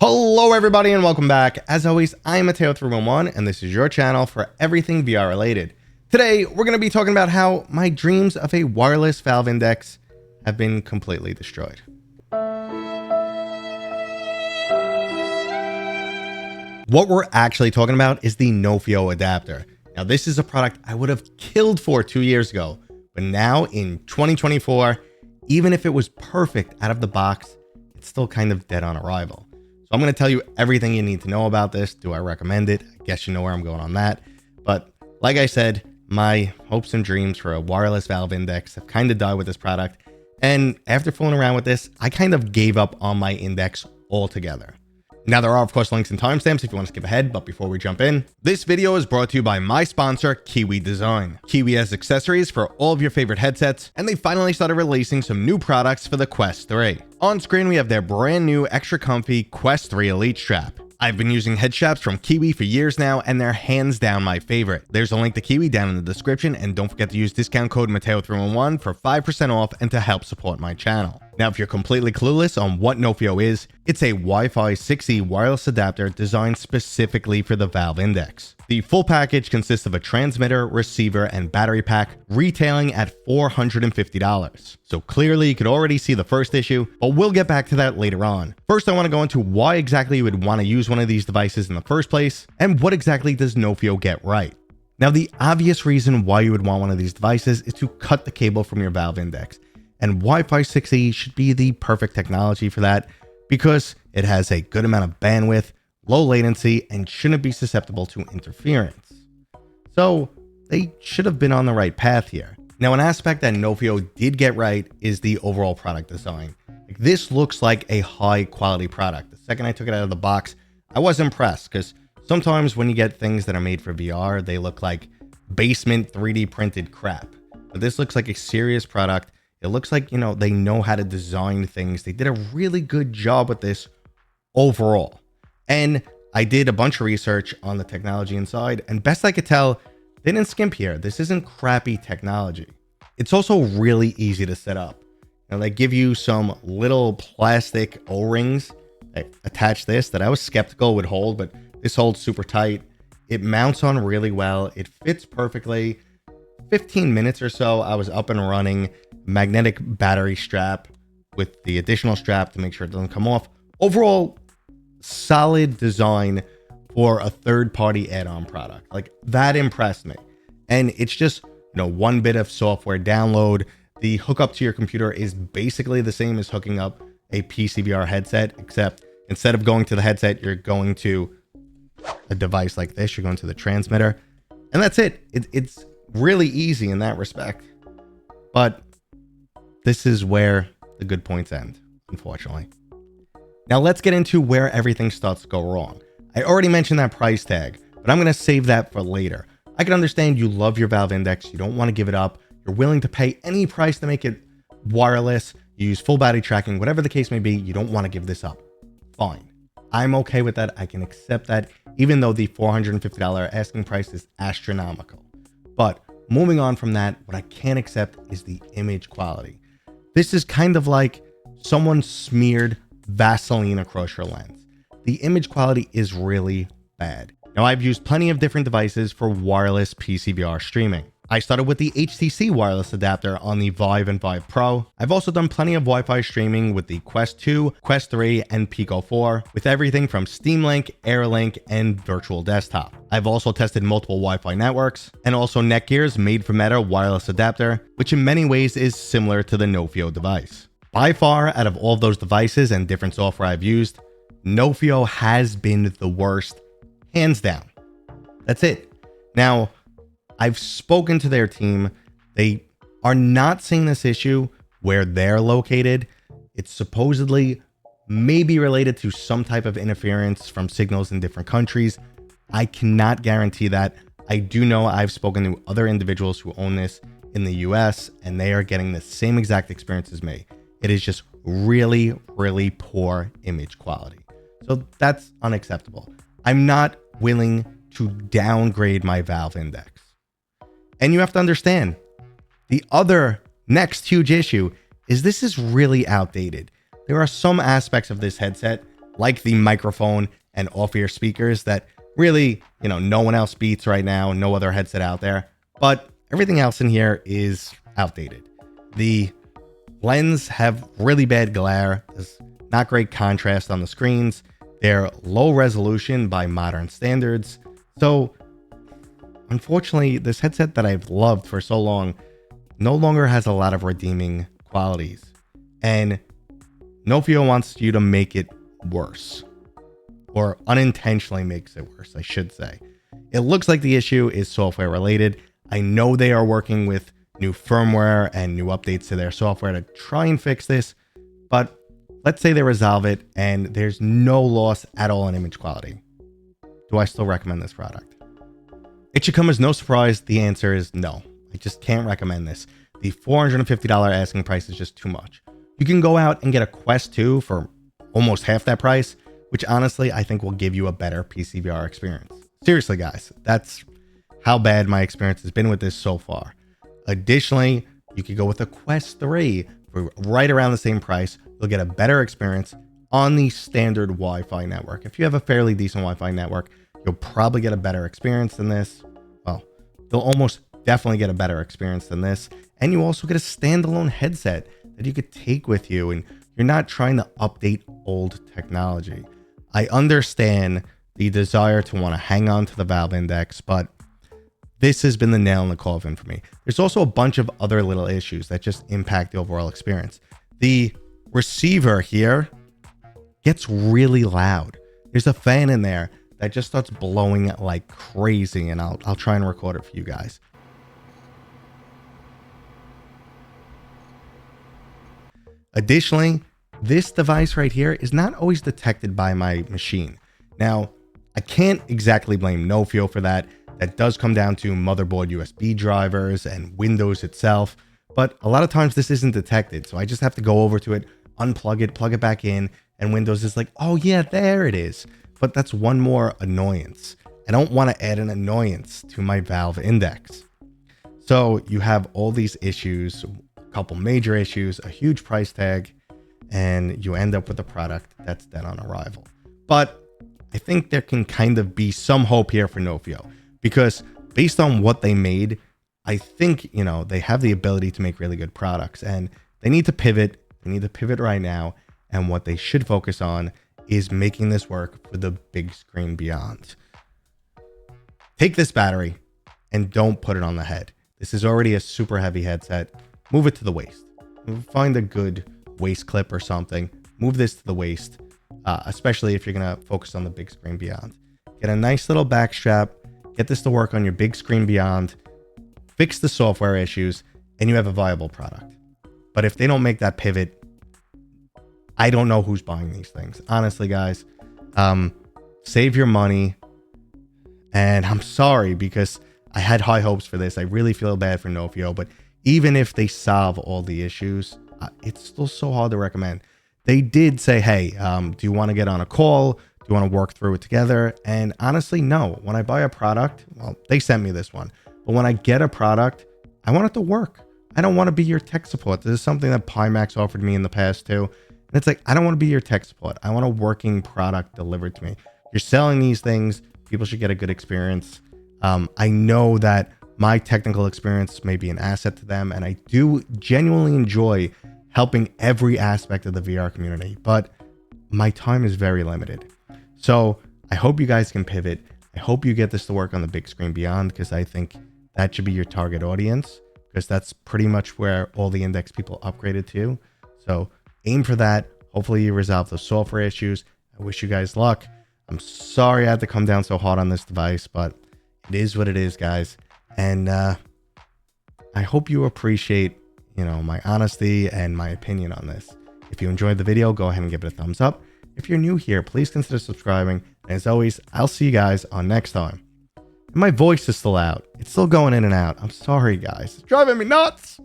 Hello everybody and welcome back. As always, I'm Mateo311 and this is your channel for everything VR related. Today, we're going to be talking about how my dreams of a wireless Valve Index have been completely destroyed. What we're actually talking about is the Nofio adapter. Now, this is a product I would have killed for 2 years ago, but now in 2024, even if it was perfect out of the box, it's still kind of dead on arrival. So I'm going to tell you everything you need to know about this. Do I recommend it? I guess you know where I'm going on that. But like I said, my hopes and dreams for a wireless Valve Index have kind of died with this product. And after fooling around with this, I kind of gave up on my Index altogether. Now, there are, of course, links and timestamps if you want to skip ahead, but before we jump in, this video is brought to you by my sponsor, Kiwi Design. Kiwi has accessories for all of your favorite headsets, and they finally started releasing some new products for the Quest 3. On screen, we have their brand new extra comfy Quest 3 Elite strap. I've been using head straps from Kiwi for years now, and they're hands down my favorite. There's a link to Kiwi down in the description, and don't forget to use discount code Mateo311 for 5% off and to help support my channel. Now, if you're completely clueless on what Nofio is, it's a Wi-Fi 6E wireless adapter designed specifically for the Valve Index. The full package consists of a transmitter, receiver, and battery pack, retailing at $450. So clearly you could already see the first issue, but we'll get back to that later on. First, I want to go into why exactly you would want to use one of these devices in the first place, and what exactly does Nofio get right. Now, the obvious reason why you would want one of these devices is to cut the cable from your Valve Index. And Wi-Fi 6E should be the perfect technology for that because it has a good amount of bandwidth, low latency, and shouldn't be susceptible to interference. So they should have been on the right path here. Now, an aspect that Nofio did get right is the overall product design. This looks like a high quality product. The second I took it out of the box, I was impressed because sometimes when you get things that are made for VR, they look like basement 3D printed crap. But this looks like a serious product. It looks like, they know how to design things. They did a really good job with this overall. And I did a bunch of research on the technology inside, and best I could tell, they didn't skimp here. This isn't crappy technology. It's also really easy to set up. Now, they give you some little plastic O-rings that attach this that I was skeptical would hold, but this holds super tight. It mounts on really well. It fits perfectly. 15 minutes or so, I was up and running. Magnetic battery strap with the additional strap to make sure it doesn't come off. Overall, solid design for a third-party add-on product. Like, that impressed me. And it's just, one bit of software download. The hookup to your computer is basically the same as hooking up a PCVR headset, except instead of going to the headset, you're going to a device like this. You're going to the transmitter. And that's it. It's really easy in that respect. But this is where the good points end, unfortunately. Now let's get into where everything starts to go wrong. I already mentioned that price tag, but I'm going to save that for later. I can understand you love your Valve Index. You don't want to give it up. You're willing to pay any price to make it wireless. You use full battery tracking, whatever the case may be. You don't want to give this up. Fine. I'm okay with that. I can accept that, even though the $450 asking price is astronomical. But moving on from that, what I can't accept is the image quality. This is kind of like someone smeared Vaseline across your lens. The image quality is really bad. Now, I've used plenty of different devices for wireless PCVR streaming. I started with the HTC wireless adapter on the Vive and Vive Pro. I've also done plenty of Wi-Fi streaming with the Quest 2, Quest 3, and Pico 4, with everything from Steam Link, AirLink, and Virtual Desktop. I've also tested multiple Wi-Fi networks, and also Netgear's Made for Meta wireless adapter, which in many ways is similar to the Nofio device. By far, out of all of those devices and different software I've used, Nofio has been the worst, hands down. That's it. Now, I've spoken to their team. They are not seeing this issue where they're located. It's supposedly maybe related to some type of interference from signals in different countries. I cannot guarantee that. I do know I've spoken to other individuals who own this in the US, and they are getting the same exact experience as me. It is just really, really poor image quality. So that's unacceptable. I'm not willing to downgrade my Valve Index. And you have to understand, the other next huge issue is this is really outdated. There are some aspects of this headset like the microphone and off-ear speakers that really, no one else beats right now, no other headset out there. But everything else in here is outdated. The lens have really bad glare. There's not great contrast on the screens. They're low resolution by modern standards. So unfortunately, this headset that I've loved for so long no longer has a lot of redeeming qualities. And Nofio wants you to make it worse, or unintentionally makes it worse, I should say. It looks like the issue is software related. I know they are working with new firmware and new updates to their software to try and fix this, but let's say they resolve it and there's no loss at all in image quality. Do I still recommend this product? It should come as no surprise. The answer is no. I just can't recommend this. The $450 asking price is just too much. You can go out and get a Quest 2 for almost half that price, which honestly I think will give you a better PC VR experience. Seriously, guys, that's how bad my experience has been with this so far. Additionally, you could go with a Quest 3 for right around the same price. You'll get a better experience on the standard Wi-Fi network. If you have a fairly decent Wi-Fi network, you'll probably get a better experience than this. Well, you'll almost definitely get a better experience than this. And you also get a standalone headset that you could take with you, and you're not trying to update old technology. I understand the desire to want to hang on to the Valve Index, but this has been the nail in the coffin for me. There's also a bunch of other little issues that just impact the overall experience. The receiver here gets really loud. There's a fan in there that just starts blowing like crazy, and I'll try and record it for you guys. Additionally, this device right here is not always detected by my machine. Now, I can't exactly blame Nofio for that. That does come down to motherboard USB drivers and Windows itself, but a lot of times this isn't detected. So I just have to go over to it, unplug it, plug it back in, and Windows is like, oh yeah, there it is. But that's one more annoyance. I don't want to add an annoyance to my Valve Index. So you have all these issues, a couple major issues, a huge price tag, and you end up with a product that's dead on arrival. But I think there can kind of be some hope here for Nofio, because based on what they made, I think, they have the ability to make really good products, and they need to pivot. They need to pivot right now. And what they should focus on is making this work for the Bigscreen Beyond. Take this battery and don't put it on the head. This is already a super heavy headset. Move it to the waist. Find a good waist clip or something. Move this to the waist, especially if you're going to focus on the Bigscreen Beyond. Get a nice little back strap. Get this to work on your Bigscreen Beyond. Fix the software issues, and you have a viable product. But if they don't make that pivot, I don't know who's buying these things. Honestly, guys, save your money. And I'm sorry, because I had high hopes for this. I really feel bad for Nofio, but even if they solve all the issues, it's still so hard to recommend. They did say, hey, do you want to get on a call? Do you want to work through it together? And honestly, no. When I buy a product, well, they sent me this one. But when I get a product, I want it to work. I don't want to be your tech support. This is something that Pimax offered me in the past too. And it's like, I don't want to be your tech support. I want a working product delivered to me. You're selling these things. People should get a good experience. I know that my technical experience may be an asset to them, and I do genuinely enjoy helping every aspect of the VR community, but my time is very limited. So I hope you guys can pivot. I hope you get this to work on the Bigscreen Beyond, because I think that should be your target audience, because that's pretty much where all the Index people upgraded to. So aim for that. Hopefully you resolve those software issues. I wish you guys luck. I'm sorry I had to come down so hard on this device, but it is what it is, guys. And I hope you appreciate, my honesty and my opinion on this. If you enjoyed the video, go ahead and give it a thumbs up. If you're new here, please consider subscribing. And as always, I'll see you guys on next time. And my voice is still out. It's still going in and out. I'm sorry, guys. It's driving me nuts.